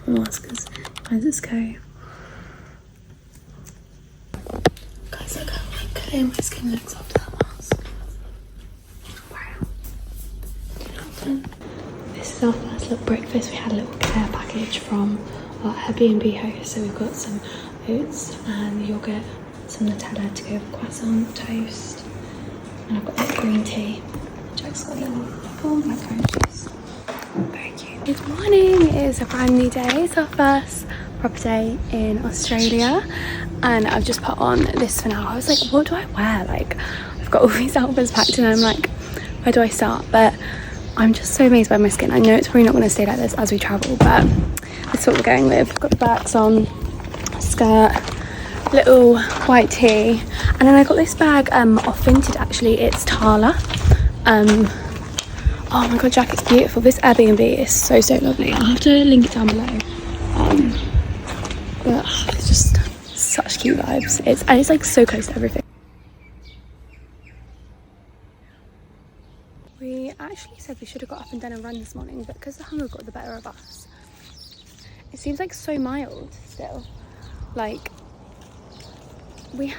mask because guys, it's scary. Guys, look how like clear my skin looks after that mask. Wow. This is our first little breakfast. We had a little care package from our Airbnb host. So we've got some oats and yogurt, some Nutella to go with croissant, toast, and I've got like green tea. Jack's got a little blackcurrant juice. Very cute. Good morning. It is a brand new day. It's our first proper day in Australia, and I've just put on this for now. I was like, what do I wear? Like, I've got all these outfits packed and I'm like, where do I start? But I'm just so amazed by my skin. I know it's probably not going to stay like this as we travel, but that's what we're going with. I've got the Birks on, skirt, little white tee, and then I got this bag off Vinted. Actually, it's Tala. Oh my god, Jack, it's beautiful. This Airbnb is so lovely. I'll have to link it down below. But it's just such cute vibes. It's like so close to everything. We actually said we should have got up and done a run this morning, but because the hunger got the better of us, it seems like so mild still. Like, we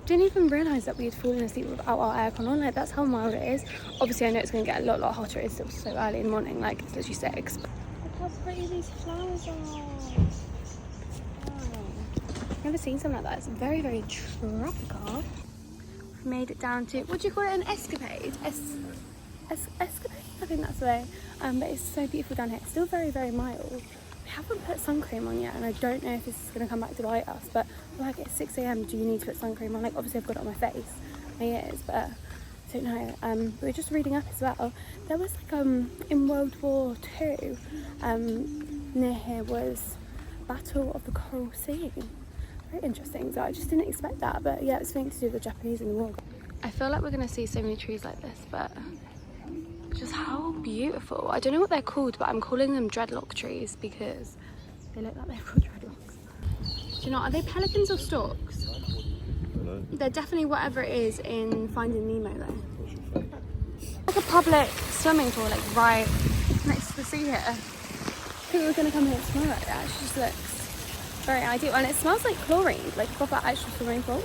didn't even realise that we had fallen asleep without our aircon on. Like, that's how mild it is. Obviously I know it's going to get a lot hotter. It's still so early in the morning, like it's literally 6. Look how pretty these flowers are. Wow. I've never seen something like that. It's very tropical. We've made it down to, what do you call it, an escapade? Escapade? I think that's the way. But it's so beautiful down here. It's still very mild. We haven't put sun cream on yet, and I don't know if this is going to come back to bite us, but like, it's 6 AM, do you need to put sun cream on? Like, obviously I've got it on my face, my ears, but I don't know. But we're just reading up as well. There was like in World War II, near here was Battle of the Coral Sea. Very interesting. So I just didn't expect that, but yeah, it's something to do with the Japanese in the war. I feel like we're going to see so many trees like this, but just how beautiful. I don't know what they're called, but I'm calling them dreadlock trees because they look like they're called dreadlocks. Do you know, are they pelicans or storks? They're definitely whatever it is in Finding Nemo though. Like a public swimming pool, like right next to the sea here. I think we're going to come here tomorrow. It actually just looks very ideal, and it smells like chlorine, like a proper actual swimming pool.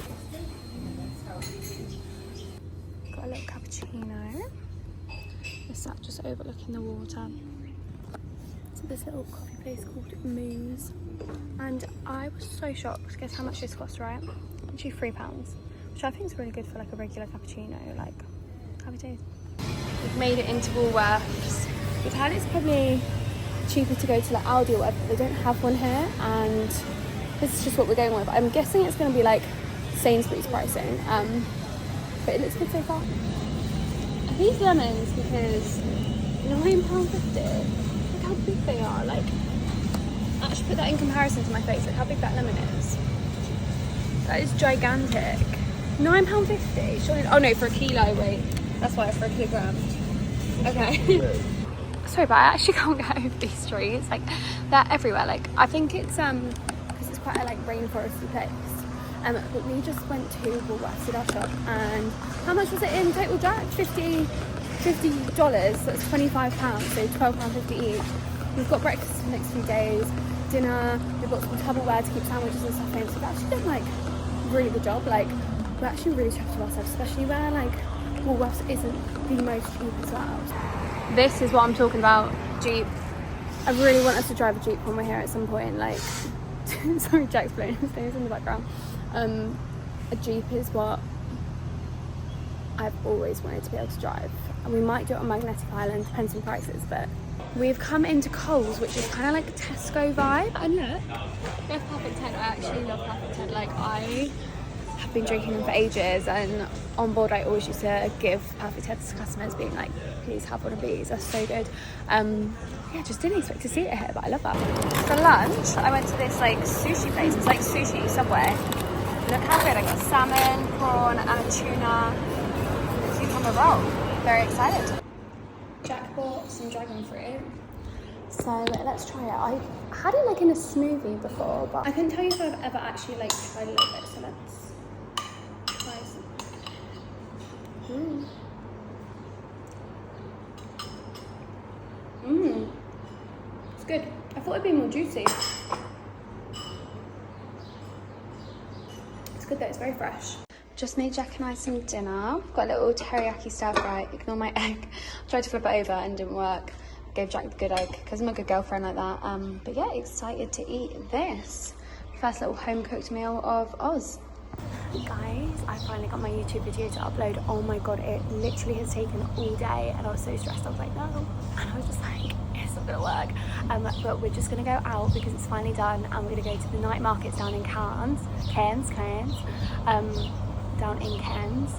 Got a little cappuccino. This up just overlooking the water. So this little coffee place called Mooz, and I was so shocked. Guess how much this cost, right? Actually £3, which I think is really good for like a regular cappuccino. Like, happy days. We've made it into Woolworths. We've had it's probably cheaper to go to like Aldi or whatever. They don't have one here, and this is just what we're going with. I'm guessing it's going to be like Sainsbury's pricing, but it looks good so far. These lemons, because £9.50. Look how big they are. Like, actually put that in comparison to my face. Look how big that lemon is. That is gigantic. £9.50. Surely. Oh no, for a kilo. Wait, that's why for a kilogram. Okay. Sorry, but I actually can't get over these trees. Like, they're everywhere. Like, I think it's because it's quite a like rainforesty place. But we just went to Woolworths, did our shop, and how much was it in total, Jack? $50, so it's £25, so £12.50 each. We've got breakfast for the next few days, dinner, we've got some Tupperware to keep sandwiches and stuff in, so we've actually done like a really good job. Like, we're actually really chuffed with ourselves, especially where like Woolworths isn't the most cheap as well. This is what I'm talking about, Jeep. I really want us to drive a Jeep when we're here at some point, like, sorry, Jack's blowing his nose in the background. A Jeep is what I've always wanted to be able to drive, and we might do it on Magnetic Island, depends on prices. But we've come into Coles, which is kind of like a Tesco vibe, and look, they have Perfect 10. I actually love Perfect 10. Like, I have been drinking them for ages, and on board I always used to give Perfect 10 to customers, being like, please have one of these, they're so good. Yeah, just didn't expect to see it here, but I love that. For lunch, I went to this like sushi place. It's like sushi Subway. Look how good. I got salmon, prawn, and a tuna cucumber roll. Very excited. Jack bought some dragon fruit, so let's try it. I had it like in a smoothie before, but I couldn't tell you if I've ever actually like tried a little bit. So let's try some. It's good. I thought it'd be more juicy. It's good though, it's very fresh. Just made Jack and I some dinner. Got a little teriyaki stir fry. Ignore my egg. Tried to flip it over and didn't work. Gave Jack the good egg because I'm a good girlfriend like that. But yeah, excited to eat this. First little home cooked meal of Oz. Guys, I finally got my YouTube video to upload. Oh my god, it literally has taken all day and I was so stressed. I was like, no. And I was just like, it's not gonna work. But we're just gonna go out because it's finally done and we're gonna go to the night markets down in Cairns. Down in Cairns,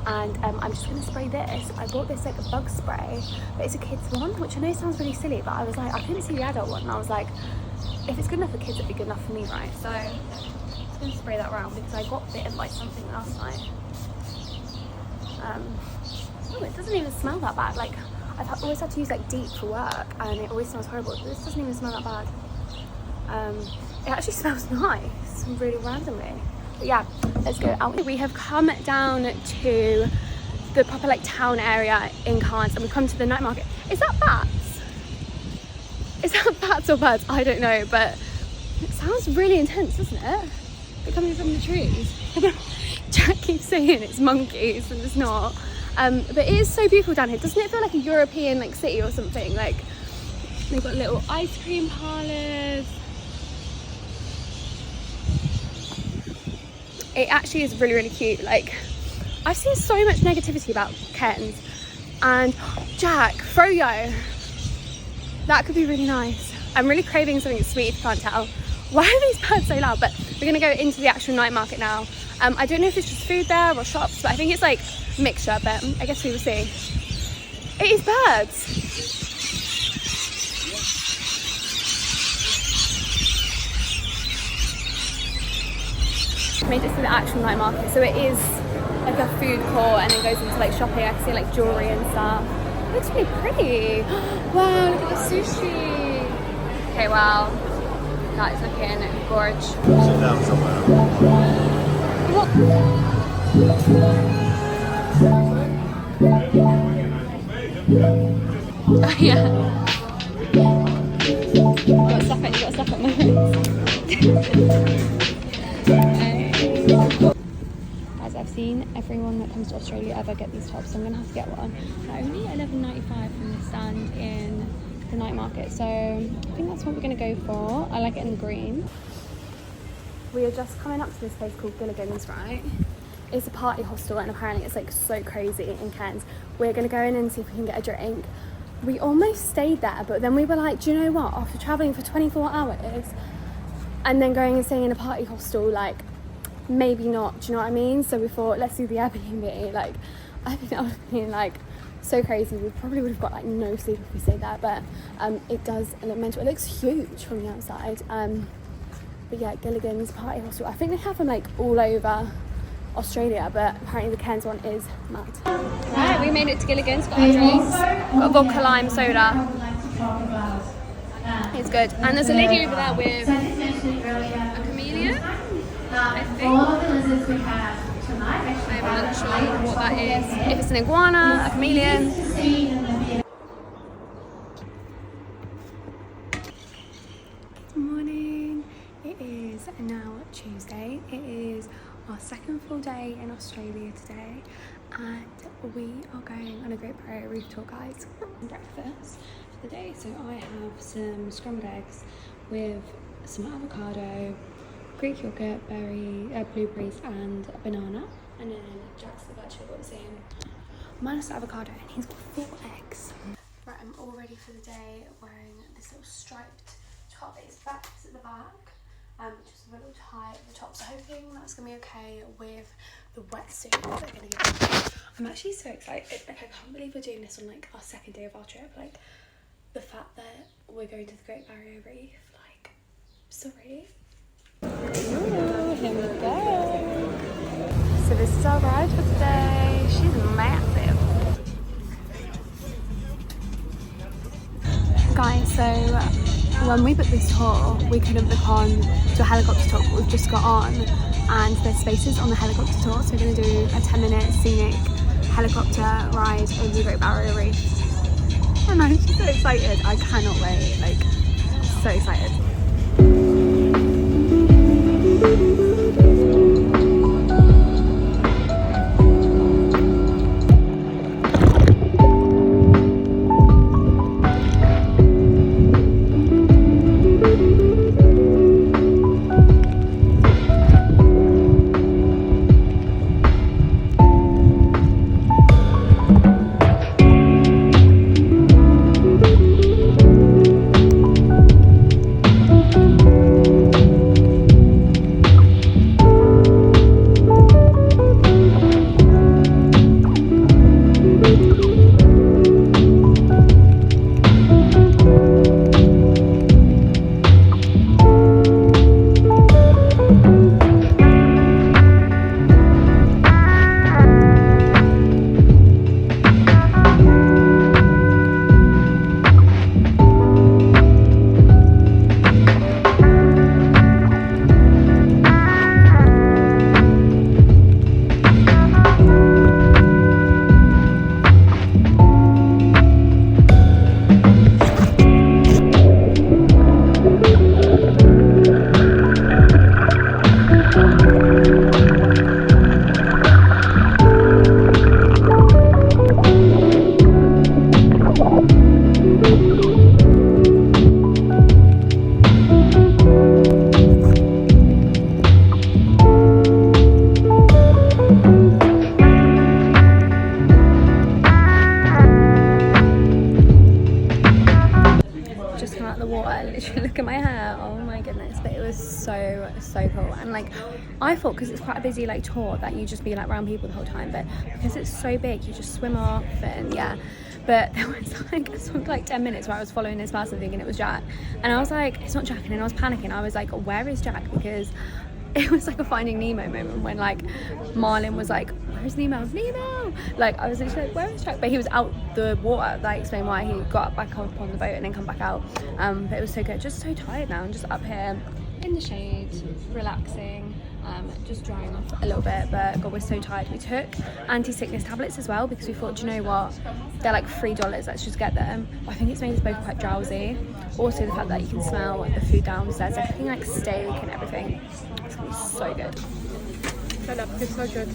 and I'm just gonna spray this. I bought this like a bug spray, but it's a kid's one, which I know sounds really silly, but I was like, I couldn't see the adult one, and I was like, if it's good enough for kids, it'd be good enough for me, right? So I'm just gonna spray that around because I got bitten by something last night. Oh, it doesn't even smell that bad. Like I've always had to use like DEET for work, and it always smells horrible. But this doesn't even smell that bad. It actually smells nice, really randomly. But yeah, let's go out. We have come down to the proper like town area in Cairns and we've come to the night market. Is that bats? Is that bats or birds? I don't know, but it sounds really intense, doesn't it? They're coming from the trees. Jack keeps saying it's monkeys and it's not. But it is so beautiful down here. Doesn't it feel like a European like city or something? Like they've got little ice cream parlours. It actually is really, really cute. Like, I've seen so much negativity about Cairns. And Jack, froyo. That could be really nice. I'm really craving something sweet if you can't tell. Why are these birds so loud? But we're gonna go into the actual night market now. I don't know if it's just food there or shops, but I think it's like mixture, but I guess we will see. It is birds. Made it to the actual night market, so it is like a food court and it goes into like shopping. I can see like jewellery and stuff. It looks really pretty. Wow, look at the sushi. Okay, wow, that is looking gorge. Sit down somewhere. Oh yeah. You got stuff at my As I've seen everyone that comes to Australia ever get these tops, so I'm gonna have to get one. They're only $11.95 from the stand in the night market, so I think that's what we're gonna go for. I like it in green. We are just coming up to this place called Gilligans, right? It's a party hostel and apparently it's like so crazy in Cairns. We're gonna go in and see if we can get a drink. We almost stayed there, but then we were like, do you know what? After traveling for 24 hours and then going and staying in a party hostel, like maybe not, do you know what I mean? So we thought, let's do the Airbnb. Like, I think that would have been like so crazy. We probably would have got like no sleep if we stayed there, but it does look mental. It looks huge from the outside. But yeah, Gilligans party hostel. I think they have them like all over Australia, but apparently the Cairns one is mad. Right, we made it to Gilligans, got our drinks, got a vodka lime soda. It's good. And there's a lady over there with a chameleon, I think. I'm not sure what that is. If it's an iguana, a chameleon. Good morning. It is now Tuesday. It is our second full day in Australia today, and we are going on a Great Barrier Reef tour, guys. Breakfast for the day. So I have some scrambled eggs with some avocado, Greek yogurt, blueberries, and a banana. And then Jack's the virtual got the same minus the avocado, and he's got 4 eggs. Right, I'm all ready for the day, wearing this little striped top. It's back at the back. Just a little tie at the top, so hoping that's gonna be okay with the wetsuit that they're gonna give me. I'm actually so excited. Like, I can't believe we're doing this on like our second day of our trip. Like, the fact that we're going to the Great Barrier Reef, like, so ready. Ooh, here we go. So this is our ride for today. She's massive. Guys, so when we booked this tour, we couldn't book on to a helicopter tour, but we've just got on, and there's spaces on the helicopter tour, so we're going to do a 10-minute scenic helicopter ride over the Great Barrier Reef. And I'm just so excited, I cannot wait. Like, so excited. Cool. And like I thought, because it's quite a busy like tour, that you just be like around people the whole time, but because it's so big you just swim off. And yeah, but there was like, I swam for like 10 minutes where I was following this person thinking it was Jack, and I was like, it's not Jack, and then I was panicking. I was like, where is Jack? Because it was like a Finding Nemo moment when like Marlin was like, where's Nemo? Like I was literally like, where is Jack? But he was out the water. That explained why he got back up on the boat and then come back out. But it was so good. Just so tired now, and just up here in the shade, relaxing, just drying off a little bit. But God, we're so tired. We took anti-sickness tablets as well because we thought, do you know what, they're like $3, let's just get them. I think it's made us both quite drowsy. Also the fact that you can smell the food downstairs, everything like steak and everything. It's gonna be so good. I love it. It's so good.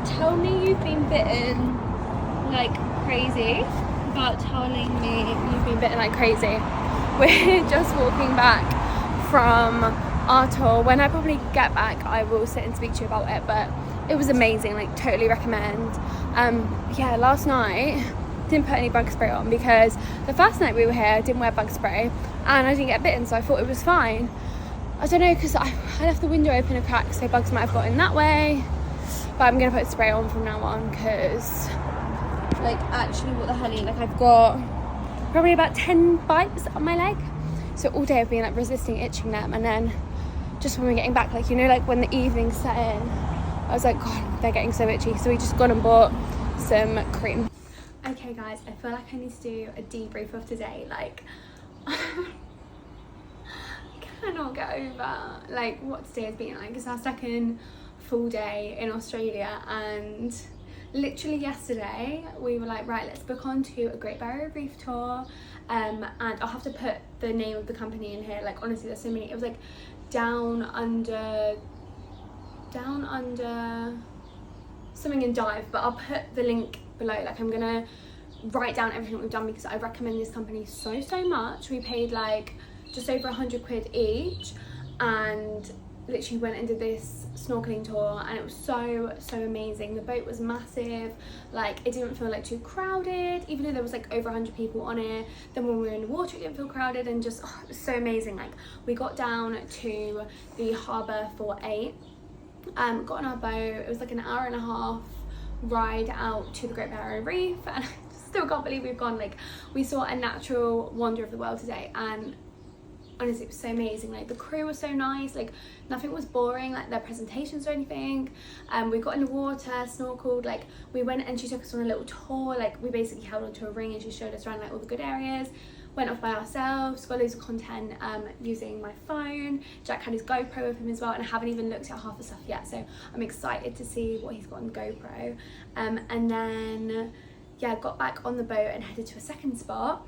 Tell me you've been bitten like crazy about telling me you've been bitten like crazy. We're just walking back from our tour. When I probably get back, I will sit and speak to you about it, but it was amazing, like totally recommend. Yeah, last night didn't put any bug spray on because the first night we were here I didn't wear bug spray and I didn't get bitten, so I thought it was fine. I don't know, because I left the window open a crack, so bugs might have got in that way. But I'm gonna put spray on from now on because, like, actually, what the hell? Like, I've got probably about 10 bites on my leg. So all day I've been like resisting itching them, and then just when we're getting back, like, you know, like when the evening set in, I was like, God, they're getting so itchy. So we just gone and bought some cream. Okay guys, I feel like I need to do a debrief of today. Like I cannot get over like what today has been like. It's our second full day in Australia, and literally yesterday we were like, right, let's book on to a Great Barrier Reef tour, and I'll have to put the name of the company in here. Like honestly, there's so many. It was like down under something in Dive, but I'll put the link below. Like I'm gonna write down everything we've done because I recommend this company so much. We paid like just over 100 quid each, and literally went and did this snorkeling tour, and it was so amazing. The boat was massive, like it didn't feel like too crowded, even though there was like over 100 people on it. Then when we were in the water it didn't feel crowded, and just it was so amazing. Like we got down to the harbour for 8, got on our boat. It was like an hour and a half ride out to the Great Barrier Reef, and I still can't believe we've gone. Like we saw a natural wonder of the world today, and honestly it was so amazing. Like the crew was so nice, like nothing was boring, like their presentations or anything. We got in the water, snorkeled, like we went and she took us on a little tour. Like we basically held onto a ring and she showed us around like all the good areas. Went off by ourselves, got loads of content using my phone. Jack had his GoPro with him as well, and I haven't even looked at half the stuff yet, so I'm excited to see what he's got on the GoPro. And then yeah, got back on the boat and headed to a second spot.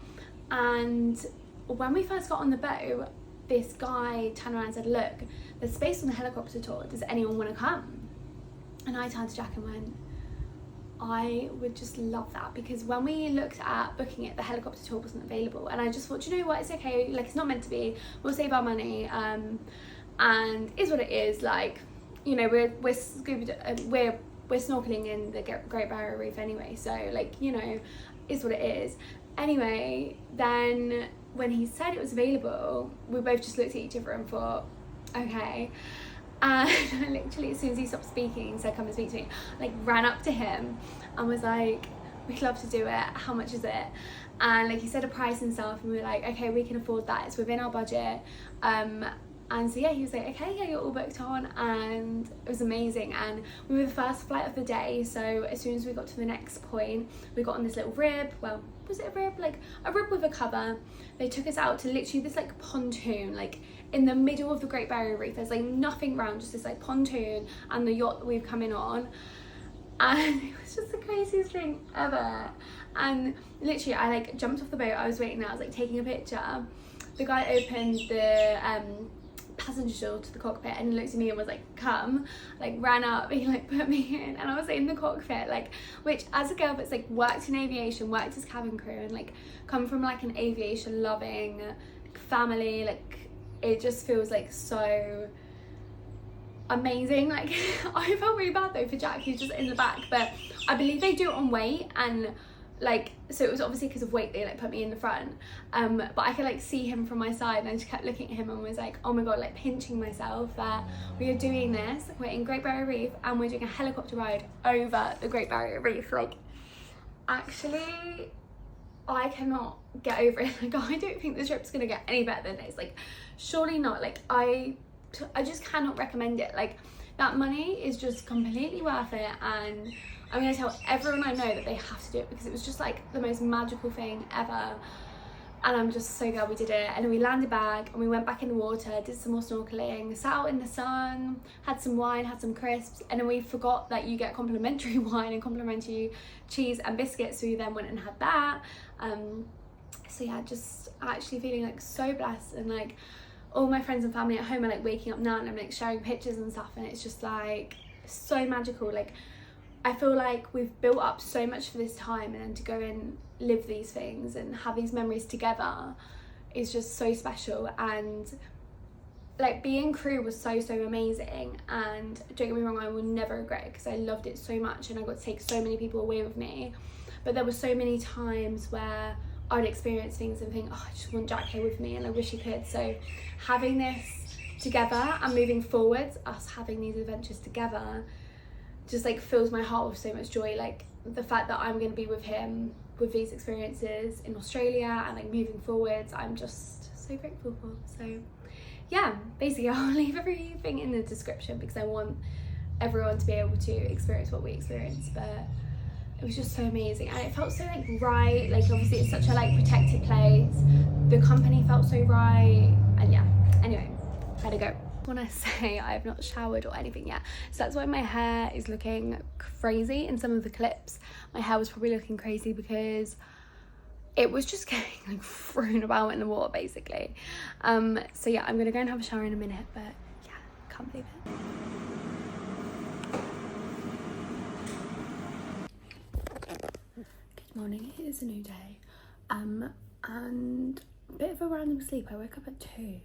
And when we first got on the boat, this guy turned around and said, look, there's space on the helicopter tour, does anyone want to come? And I turned to Jack and went, I would just love that, because when we looked at booking it, the helicopter tour wasn't available, and I just thought, you know what, it's okay, like it's not meant to be, we'll save our money, and is what it is. Like, you know, we're snorkeling in the Great Barrier Reef anyway, so like, you know, is what it is. Anyway, then when he said it was available, we both just looked at each other and thought, okay. And I literally, as soon as he stopped speaking and said come and speak to me, like ran up to him and was like, we'd love to do it, how much is it? And like he said a price and stuff, and we were like, okay, we can afford that, it's within our budget. And so yeah, he was like, okay, yeah, you're all booked on, and it was amazing. And we were the first flight of the day, so as soon as we got to the next point, we got on this little rib. Well, was it a rib? Like a rib with a cover. They took us out to literally this like pontoon, like in the middle of the Great Barrier Reef. There's like nothing around, just this like pontoon and the yacht that we've come in on. And it was just the craziest thing ever. And literally I like jumped off the boat, I was waiting there, I was like taking a picture. The guy opened the passenger door to the cockpit and looked at me and was like, come, like ran up, he like put me in, and I was in the cockpit, like, which as a girl that's like worked in aviation, worked as cabin crew, and like come from like an aviation loving family, like it just feels like so amazing. Like I felt really bad though for Jack, who's just in the back, but I believe they do it on weight, and like, so it was obviously because of weight they like put me in the front, but I could like see him from my side, and I just kept looking at him and was like, oh my god, like pinching myself that we are doing this, we're in Great Barrier Reef and we're doing a helicopter ride over the Great Barrier Reef. Like actually I cannot get over it. Like I don't think the trip's gonna get any better than this, like surely not. Like I just cannot recommend it. Like that money is just completely worth it, and I'm going to tell everyone I know that they have to do it, because it was just like the most magical thing ever, and I'm just so glad we did it. And then we landed back and we went back in the water, did some more snorkeling, sat out in the sun, had some wine, had some crisps, and then we forgot that you get complimentary wine and complimentary cheese and biscuits, so we then went and had that. So yeah, just actually feeling like so blessed, and like all my friends and family at home are like waking up now and I'm like sharing pictures and stuff, and it's just like so magical. Like I feel like we've built up so much for this time, and then to go and live these things and have these memories together is just so special. And like being crew was so amazing, and don't get me wrong, I will never regret it because I loved it so much and I got to take so many people away with me. But there were so many times where I'd experience things and think, oh, I just want Jack here with me and I wish he could. So having this together and moving forwards, us having these adventures together, just like fills my heart with so much joy. Like the fact that I'm going to be with him with these experiences in Australia and like moving forwards, I'm just so grateful for. So yeah, basically I'll leave everything in the description because I want everyone to be able to experience what we experienced. But it it was just so amazing, and it felt so like right, like obviously it's such a like protected place, the company felt so right, and yeah, anyway, better go. When I say I have not showered or anything yet, so that's why my hair is looking crazy. In some of the clips my hair was probably looking crazy because it was just getting like thrown about in the water basically. So yeah, I'm gonna go and have a shower in a minute, but yeah, can't believe it. Good morning, it is a new day, and a bit of a random sleep. I woke up at 2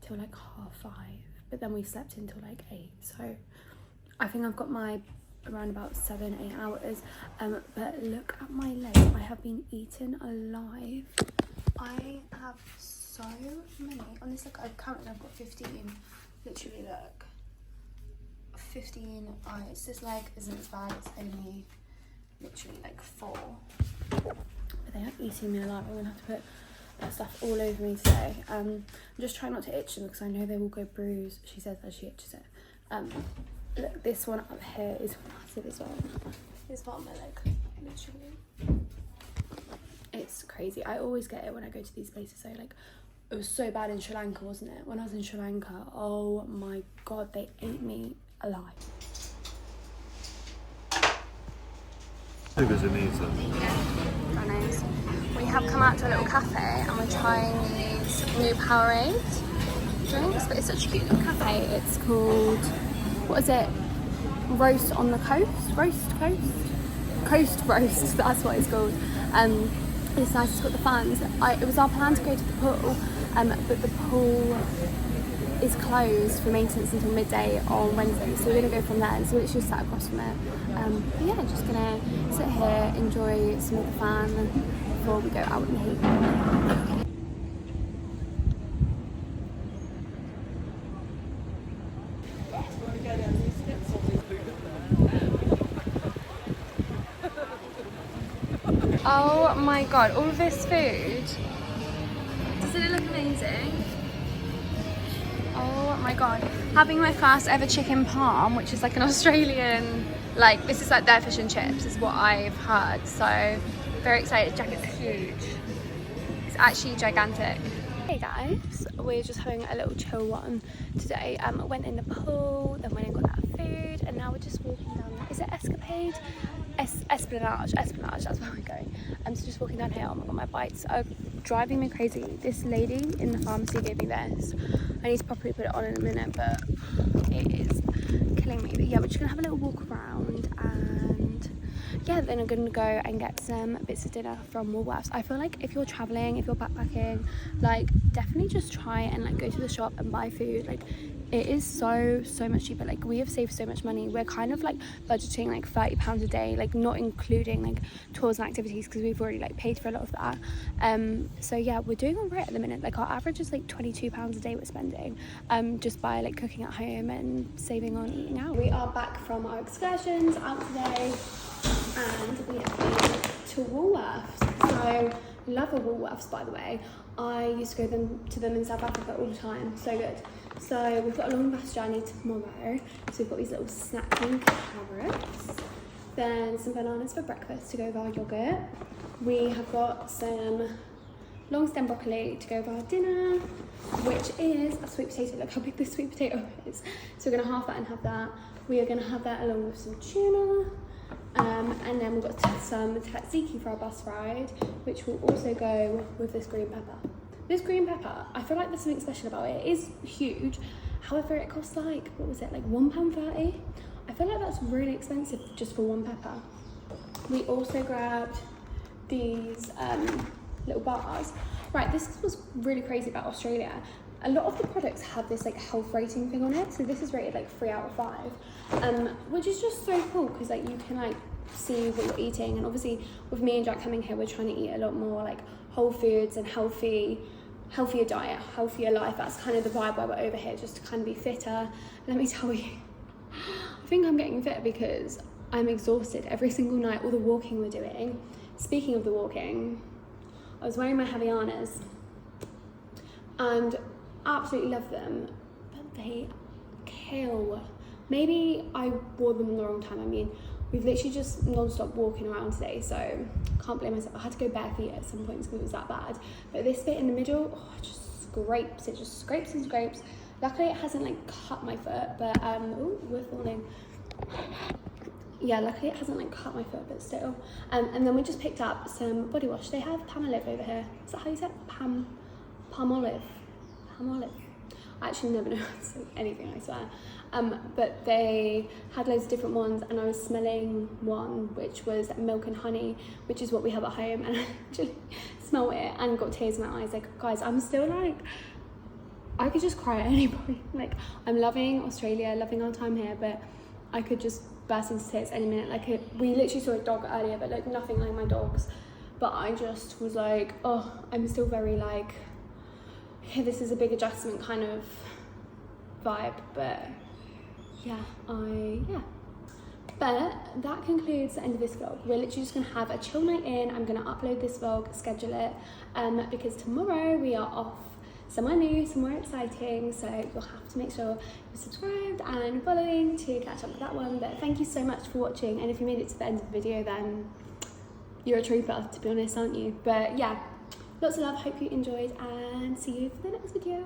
till like 5:30, but then we slept until like 8, so I think I've got my around about 7-8 hours. But look at my leg, I have been eaten alive. I have so many on this, like I've counted, I've got 15, literally look, 15 eyes. This leg isn't as bad, it's only literally like 4, but they are eating me alive. I'm gonna have to put that stuff all over me today. I'm just trying not to itch them because I know they will go bruise, she says as she itches it. Look, this one up here is massive as well. It's part of my leg, literally. It's crazy. I always get it when I go to these places. So like, it was so bad in Sri Lanka, wasn't it? When I was in Sri Lanka, oh my god, they ate me alive. Who doesn't need them? God knows. We have come out to a little cafe and we're trying these new Powerade drinks, but it's such a cute little cafe. It's called, what is it? Roast on the Coast? Coast Roast, that's what it's called. It's nice, it's got the fans. It was our plan to go to the pool, but the pool is closed for maintenance until midday on Wednesday, so we're going to go from there, and so it's just sat across from it. But yeah, just going to sit here, enjoy some of the fan before we go out in the heat. Oh my god, all of this food. Doesn't it look amazing? Oh my god. Having my first ever chicken palm, which is like an Australian, like this is like their fish and chips is what I've heard. So very excited. Jacket's huge. It's actually gigantic. Hey guys, we're just having a little chill one today. Went in the pool, then went and got that food, and now we're just walking down. Is it Escapade? Esplanade, that's where we're going. So just walking down here. Oh my god, my bites are driving me crazy. This lady in the pharmacy gave me this. I need to properly put it on in a minute, but it is killing me. But yeah, we're just gonna have a little walk around, and yeah, then I'm gonna go and get some bits of dinner from Woolworths. I feel like if you're traveling, if you're backpacking, like definitely just try and like go to the shop and buy food. Like it is so much cheaper. Like we have saved so much money. We're kind of like budgeting like £30 a day, like not including like tours and activities because we've already like paid for a lot of that. So yeah, we're doing all right at the minute. Like our average is like £22 a day we're spending, just by like cooking at home and saving on eating out. We are back from our excursions out today, and we have been to Woolworths. So love a Woolworths, by the way. I used to go to them in South Africa all the time. So good. So we've got a long bus journey tomorrow. So we've got these little snacking carrots, then some bananas for breakfast to go with our yogurt. We have got some long stem broccoli to go with our dinner, which is a sweet potato. Look how big this sweet potato is. So we're gonna half that and have that. We are gonna have that along with some tuna. And then we've got some tzatziki for our bus ride, which will also go with this green pepper. This green pepper, I feel like there's something special about it. It is huge, however it costs like, what was it, like £1.30? I feel like that's really expensive just for one pepper. We also grabbed these little bars. Right, this was really crazy about Australia. A lot of the products have this like health rating thing on it, so this is rated like 3 out of 5, which is just so cool because like you can like see what you're eating. And obviously with me and Jack coming here, we're trying to eat a lot more like whole foods and healthier diet, healthier life. That's kind of the vibe why we're over here, just to kind of be fitter. Let me tell you, I think I'm getting fit because I'm exhausted every single night, all the walking we're doing. Speaking of the walking, I was wearing my Havaianas and absolutely love them, but they kill. Maybe I wore them the wrong time. I mean, we've literally just non-stop walking around today, so can't blame myself. I had to go bare feet at some points because it was that bad. But this bit in the middle, oh, it just scrapes. It just scrapes and scrapes. Luckily it hasn't like cut my foot, but oh, we're falling. Yeah, luckily it hasn't like cut my foot, but still. And then we just picked up some body wash. They have Palmolive over here. Is that how you say it? Palmolive. I actually never know how to say anything, I swear. But they had loads of different ones, and I was smelling one which was milk and honey, which is what we have at home, and I actually smelled it and got tears in my eyes. Like, guys, I'm still like, I could just cry at any point. Like, I'm loving Australia, loving our time here, but I could just burst into tears any minute. Like, we literally saw a dog earlier, but like nothing like my dogs. But I just was like, oh, I'm still very like, yeah, this is a big adjustment kind of vibe, but yeah. But that concludes the end of this vlog. We're literally just gonna have a chill night in. I'm gonna upload this vlog, schedule it, because tomorrow we are off somewhere new, somewhere exciting, so you'll have to make sure you're subscribed and following to catch up with that one. But thank you so much for watching, and if you made it to the end of the video, then you're a trooper, to be honest, aren't you? But yeah, lots of love, hope you enjoyed, and see you for the next video.